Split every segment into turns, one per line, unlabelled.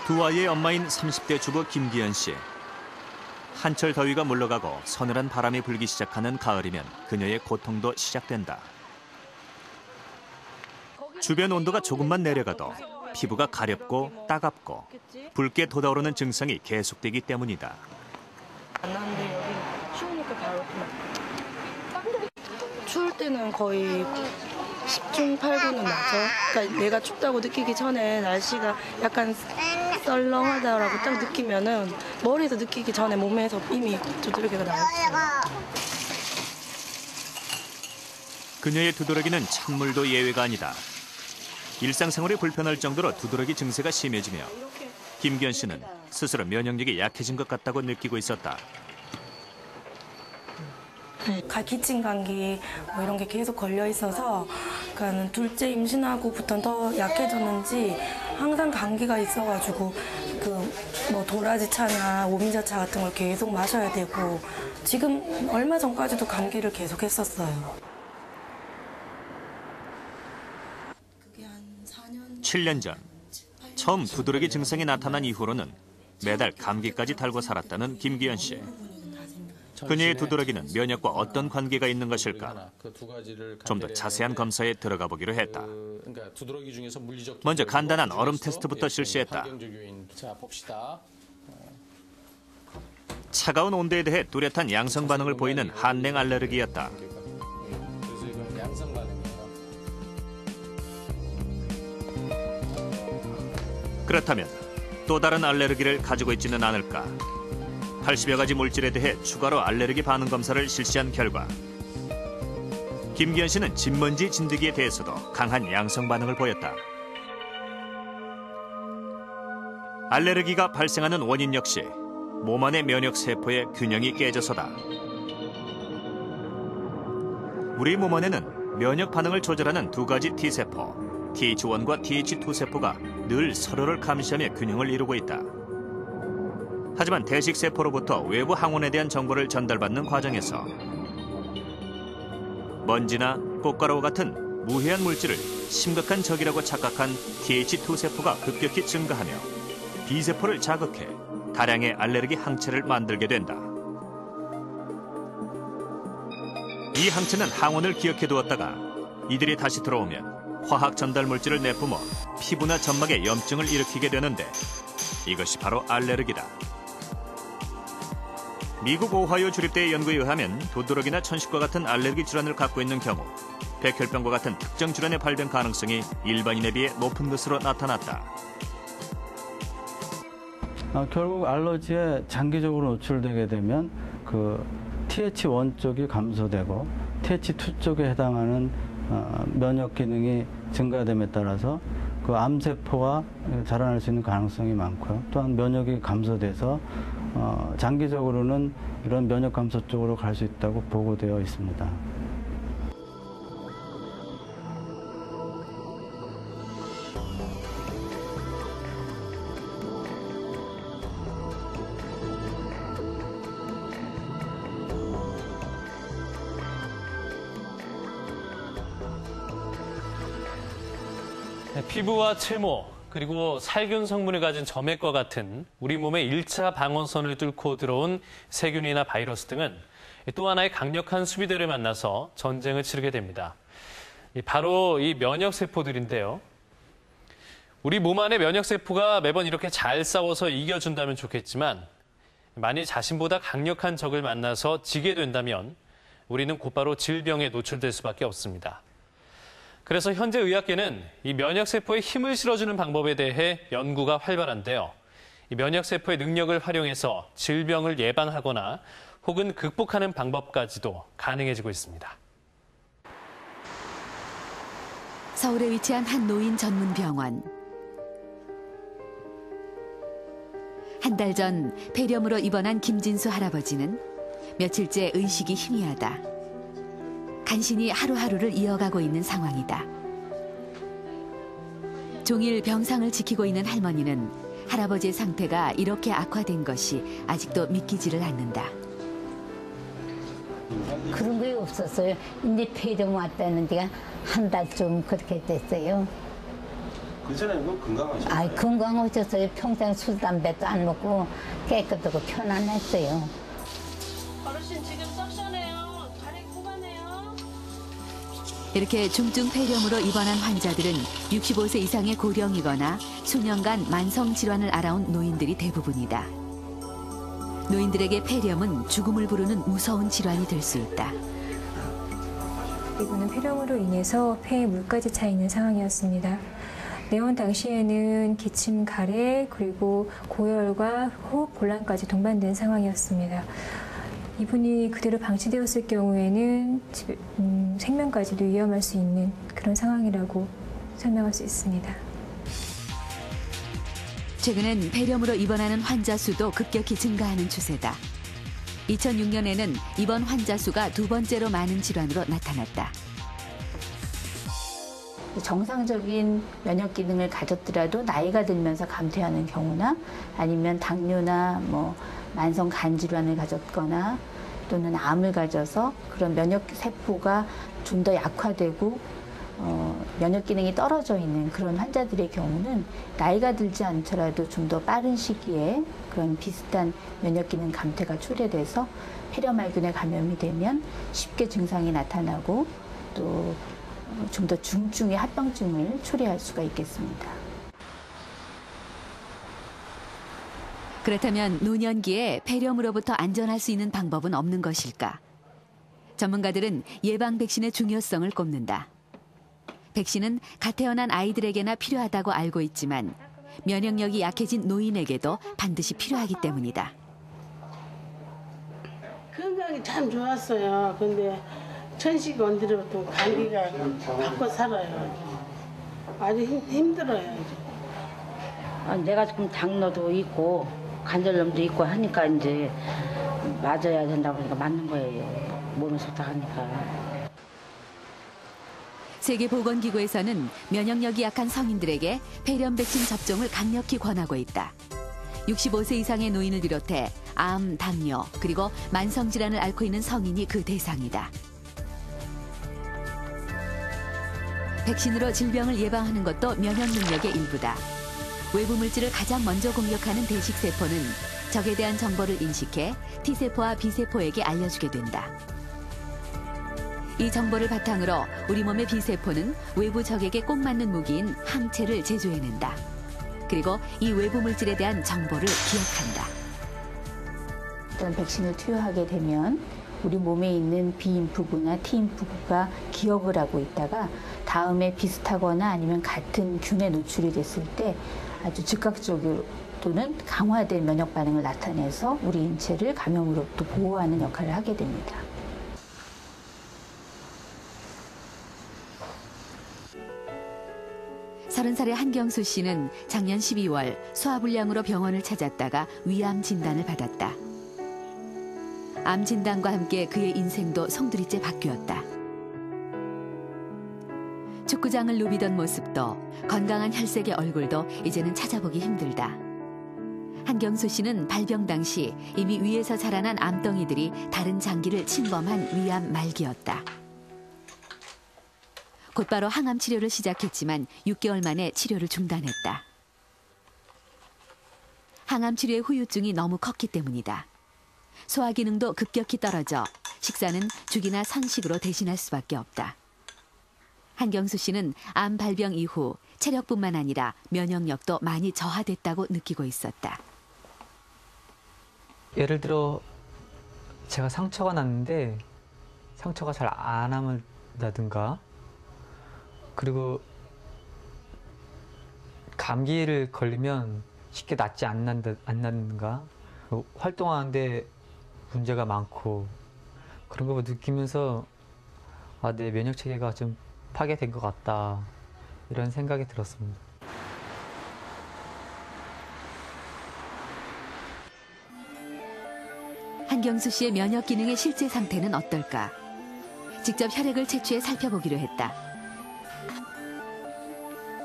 두 아이의 엄마인 30대 주부 김기현 씨. 한철 더위가 물러가고 서늘한 바람이 불기 시작하는 가을이면 그녀의 고통도 시작된다. 주변 온도가 조금만 내려가도 피부가 가렵고 따갑고 붉게 돋아오르는 증상이 계속되기 때문이다.
안 나는데 여기 추우니까 바로 추울 때는 거의 10중 8구는 나죠. 그러니까 내가 춥다고 느끼기 전에 날씨가 약간 썰렁하다라고 딱 느끼면은 머리에서 느끼기 전에 몸에서 이미 두드러기가 나오죠.
그녀의 두드러기는 찬물도 예외가 아니다. 일상생활이 불편할 정도로 두드러기 증세가 심해지며 김기현 씨는 스스로 면역력이 약해진 것 같다고 느끼고 있었다.
기침 감기 뭐 이런 게 계속 걸려 있어서 그러니까 둘째 임신하고부터 더 약해졌는지 항상 감기가 있어가지고 그 뭐 도라지차나 오미자차 같은 걸 계속 마셔야 되고 지금 얼마 전까지도 감기를 계속 했었어요.
7년 전 처음 두드러기 증상이 나타난 이후로는 매달 감기까지 달고 살았다는 김기현 씨. 그녀의 두드러기는 면역과 어떤 관계가 있는 것일까? 좀 더 자세한 검사에 들어가 보기로 했다. 먼저 간단한 얼음 테스트부터 실시했다. 차가운 온도에 대해 뚜렷한 양성 반응을 보이는 한랭 알레르기였다. 그렇다면 또 다른 알레르기를 가지고 있지는 않을까? 80여 가지 물질에 대해 추가로 알레르기 반응 검사를 실시한 결과 김기현 씨는 진먼지 진드기에 대해서도 강한 양성 반응을 보였다. 알레르기가 발생하는 원인 역시 몸 안의 면역 세포의 균형이 깨져서다. 우리 몸 안에는 면역 반응을 조절하는 두 가지 T세포, TH1과 TH2 세포가 늘 서로를 감시하며 균형을 이루고 있다. 하지만 대식세포로부터 외부 항원에 대한 정보를 전달받는 과정에서 먼지나 꽃가루와 같은 무해한 물질을 심각한 적이라고 착각한 TH2 세포가 급격히 증가하며 B세포를 자극해 다량의 알레르기 항체를 만들게 된다. 이 항체는 항원을 기억해 두었다가 이들이 다시 들어오면 화학 전달 물질을 내뿜어 피부나 점막에 염증을 일으키게 되는데 이것이 바로 알레르기다. 미국 오하이오 주립대의 연구에 의하면 두드러기나 천식과 같은 알레르기 질환을 갖고 있는 경우 백혈병과 같은 특정 질환의 발병 가능성이 일반인에 비해 높은 것으로 나타났다.
결국 알러지에 장기적으로 노출되게 되면 그 TH1 쪽이 감소되고 TH2 쪽에 해당하는 면역 기능이 증가됨에 따라서 그 암세포가 자라날 수 있는 가능성이 많고요. 또한 면역이 감소돼서 장기적으로는 이런 면역 감소 쪽으로 갈 수 있다고 보고되어 있습니다.
피부와 채모, 그리고 살균 성분을 가진 점액과 같은 우리 몸의 1차 방어선을 뚫고 들어온 세균이나 바이러스 등은 또 하나의 강력한 수비대를 만나서 전쟁을 치르게 됩니다. 바로 이 면역세포들인데요. 우리 몸 안의 면역세포가 매번 이렇게 잘 싸워서 이겨준다면 좋겠지만 만일 자신보다 강력한 적을 만나서 지게 된다면 우리는 곧바로 질병에 노출될 수밖에 없습니다. 그래서 현재 의학계는 이 면역세포에 힘을 실어주는 방법에 대해 연구가 활발한데요. 이 면역세포의 능력을 활용해서 질병을 예방하거나 혹은 극복하는 방법까지도 가능해지고 있습니다.
서울에 위치한 한 노인 전문 병원. 한 달 전 폐렴으로 입원한 김진수 할아버지는 며칠째 의식이 희미하다. 간신히 하루하루를 이어가고 있는 상황이다. 종일 병상을 지키고 있는 할머니는 할아버지의 상태가 이렇게 악화된 것이 아직도 믿기지를 않는다.
그런 게 없었어요. 이제 폐렴 왔다는 데가 한 달쯤 그렇게 됐어요. 그전에는 건강하셨어요?
아, 건강하셨어요. 평생 술, 담배도 안 먹고 깨끗하고 편안했어요.
어르신 지금 썩셔네요. 다리 굽어내요.
이렇게 중증 폐렴으로 입원한 환자들은 65세 이상의 고령이거나 수년간 만성 질환을 앓아온 노인들이 대부분이다. 노인들에게 폐렴은 죽음을 부르는 무서운 질환이 될 수 있다.
이분은 폐렴으로 인해서 폐에 물까지 차 있는 상황이었습니다. 내원 당시에는 기침, 가래, 그리고 고열과 호흡 곤란까지 동반된 상황이었습니다. 이분이 그대로 방치되었을 경우에는 생명까지도 위험할 수 있는 그런 상황이라고 설명할 수 있습니다.
최근엔 폐렴으로 입원하는 환자 수도 급격히 증가하는 추세다. 2006년에는 입원 환자 수가 두 번째로 많은 질환으로 나타났다.
정상적인 면역 기능을 가졌더라도 나이가 들면서 감퇴하는 경우나 아니면 당뇨나 만성 간 질환을 가졌거나 또는 암을 가져서 그런 면역 세포가 좀 더 약화되고 면역 기능이 떨어져 있는 그런 환자들의 경우는 나이가 들지 않더라도 좀 더 빠른 시기에 그런 비슷한 면역 기능 감퇴가 초래돼서 폐렴알균에 감염이 되면 쉽게 증상이 나타나고 또 좀 더 중증의 합병증을 초래할 수가 있겠습니다.
그렇다면 노년기에 폐렴으로부터 안전할 수 있는 방법은 없는 것일까? 전문가들은 예방 백신의 중요성을 꼽는다. 백신은 갓 태어난 아이들에게나 필요하다고 알고 있지만 면역력이 약해진 노인에게도 반드시 필요하기 때문이다.
건강이 참 좋았어요. 근데 천식 원들부터 감기가 받고 살아요. 아주 힘들어요.
내가 지금 당뇨도 있고 관절염도 있고 하니까 이제 맞아야 된다고 하니까 맞는 거예요. 몸이 좋다 하니까.
세계보건기구에서는 면역력이 약한 성인들에게 폐렴 백신 접종을 강력히 권하고 있다. 65세 이상의 노인을 비롯해 암, 당뇨, 그리고 만성질환을 앓고 있는 성인이 그 대상이다. 백신으로 질병을 예방하는 것도 면역 능력의 일부다. 외부 물질을 가장 먼저 공격하는 대식세포는 적에 대한 정보를 인식해 T세포와 B세포에게 알려주게 된다. 이 정보를 바탕으로 우리 몸의 B세포는 외부 적에게 꼭 맞는 무기인 항체를 제조해낸다. 그리고 이 외부 물질에 대한 정보를 기억한다.
어떤 백신을 투여하게 되면 우리 몸에 있는 B인프구나 T인프구가 기억을 하고 있다가 다음에 비슷하거나 아니면 같은 균에 노출이 됐을 때 아주 즉각적으로 또는 강화된 면역 반응을 나타내서 우리 인체를 감염으로부터 보호하는 역할을 하게 됩니다.
서른 살의 한경수 씨는 작년 12월 소화불량으로 병원을 찾았다가 위암 진단을 받았다. 암 진단과 함께 그의 인생도 송두리째 바뀌었다. 축구장을 누비던 모습도 건강한 혈색의 얼굴도 이제는 찾아보기 힘들다. 한경수 씨는 발병 당시 이미 위에서 자라난 암덩이들이 다른 장기를 침범한 위암 말기였다. 곧바로 항암 치료를 시작했지만 6개월 만에 치료를 중단했다. 항암 치료의 후유증이 너무 컸기 때문이다. 소화 기능도 급격히 떨어져 식사는 죽이나 선식으로 대신할 수밖에 없다. 한경수 씨는 암 발병 이후 체력뿐만 아니라 면역력도 많이 저하됐다고 느끼고 있었다.
예를 들어 제가 상처가 났는데 상처가 잘 안 아물다든가 그리고 감기를 걸리면 쉽게 낫지 않는가 활동하는데 문제가 많고 그런 거 느끼면서 내 면역 체계가 좀 파괴된 것 같다 이런 생각이 들었습니다.
한경수 씨의 면역 기능의 실제 상태는 어떨까? 직접 혈액을 채취해 살펴보기로 했다.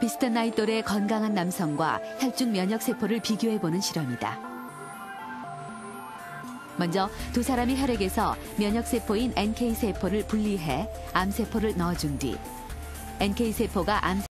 비슷한 나이 또래의 건강한 남성과 혈중 면역 세포를 비교해보는 실험이다. 먼저 두 사람의 혈액에서 면역세포인 NK세포를 분리해 암세포를 넣어준 뒤 NK세포가 암